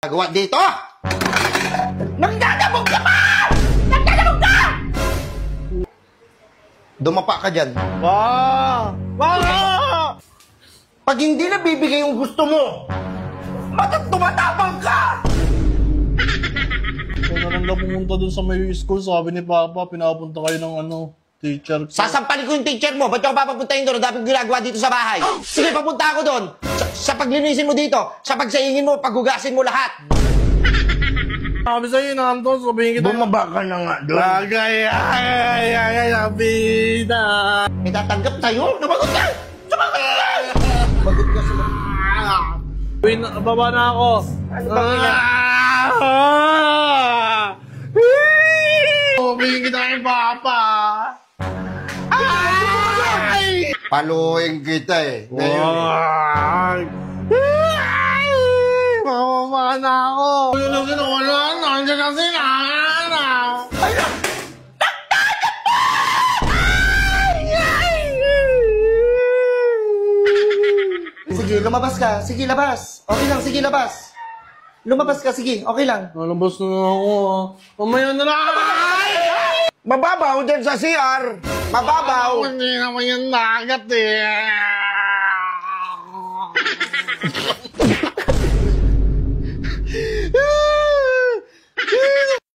Nagawa dito? Nagdadabog ka pa! Nagdadabog ka! Dumapa ka dyan. Wow! Wow! Pag hindi na bibigay yung gusto mo, tumatapang ka! Kung naman lang pumunta dun sa may school, sabi ni Papa, pinapunta kayo ng teacher ko. Sasampalin ko yung teacher mo. Ba't ako papapuntahin doon? Dapat ginagawa dito sa bahay. Sige, papunta ako doon. Sa paglinisin mo dito, sa pagsaingin mo, paghugasin mo lahat. Sabi sa'yo, Nanto, sabihin kita. Bumaba ka na nga doon. Ay, sabi na. May tatanggap tayo? Nabagot ka! Sumagot ka! Bagot ka, sumagot. Uy, baba na ako. Ano ba sabihin kita kay Papa. Ay! Paluin kita eh. Ay! Mababa na ako. Yun ang sinuwala. Nandiyan na si Nana. Ay, sige, lumabas ka. Sige, labas. Okay lang, sige, labas. Lumabas ka, sige. Okay lang. Nalabas na ako. Mamaya na lang. Mababaw din sa CR. Mababaw. Hindi naman yung nagat eh.